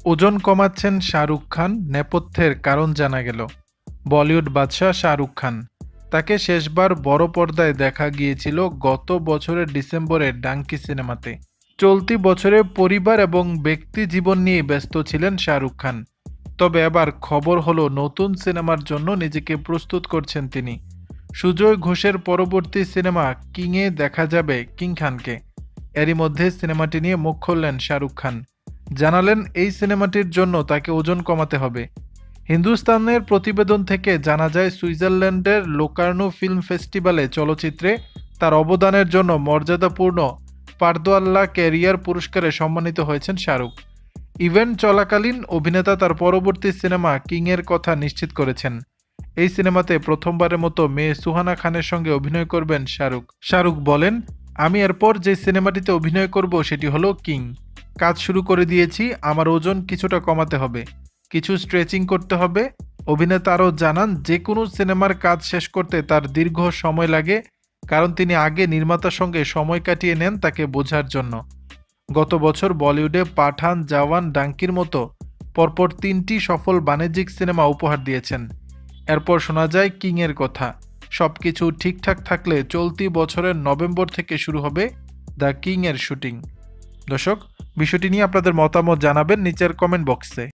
ওজন কমাচ্ছেন শাহরুখ খান, নেপথ্যের কারণ জানা গেল। বলিউড বাদশাহ শাহরুখ খান, তাকে শেষবার বড় পর্দায় দেখা গিয়েছিল গত বছরের ডিসেম্বরে ডাঙ্কি সিনেমাতে। চলতি বছরে পরিবার এবং ব্যক্তি জীবন নিয়ে ব্যস্ত ছিলেন শাহরুখ খান। তবে এবার খবর হলো নতুন সিনেমার জন্য নিজেকে প্রস্তুত করছেন তিনি। সুজয় ঘোষের পরবর্তী সিনেমা কিংয়ে দেখা যাবে কিং খানকে। এরই মধ্যে সিনেমাটি নিয়ে মুখ খুললেন শাহরুখ খান। জানালেন এই সিনেমাটির জন্য তাকে ওজন কমাতে হবে। হিন্দুস্তানের প্রতিবেদন থেকে জানা যায় সুইজারল্যান্ডের লোকার্নো ফিল্ম ফেস্টিভ্যালে চলচ্চিত্রে তার অবদানের জন্য মর্যাদাপূর্ণ পারদোয়াল্লা ক্যারিয়ার পুরস্কারে সম্মানিত হয়েছেন শাহরুখ। ইভেন্ট চলাকালীন অভিনেতা তার পরবর্তী সিনেমা কিংয়ের কথা নিশ্চিত করেছেন। এই সিনেমাতে প্রথমবারের মতো মেয়ে সুহানা খানের সঙ্গে অভিনয় করবেন শাহরুখ। শাহরুখ বলেন, আমি এরপর যে সিনেমাটিতে অভিনয় করব সেটি হলো কিং। কাজ শুরু করে দিয়েছি, আমার ওজন কিছুটা কমাতে হবে, কিছু স্ট্রেচিং করতে হবে। অভিনেতা আরও জানান, যে কোনো সিনেমার কাজ শেষ করতে তার দীর্ঘ সময় লাগে, কারণ তিনি আগে নির্মাতার সঙ্গে সময় কাটিয়ে নেন তাকে বোঝার জন্য। গত বছর বলিউডে পাঠান, জওয়ান, ডাঙ্কির মতো পরপর 3টি সফল বাণিজ্যিক সিনেমা উপহার দিয়েছেন। এরপর শোনা যায় কিংয়ের কথা। সবকিছু ঠিকঠাক থাকলে চলতি বছরের নভেম্বর থেকে শুরু হবে দ্য কিং এর শুটিং। দর্শক, বিষয়টি নিয়ে আপনাদের মতামত জানাবেন নিচের কমেন্ট বক্সে।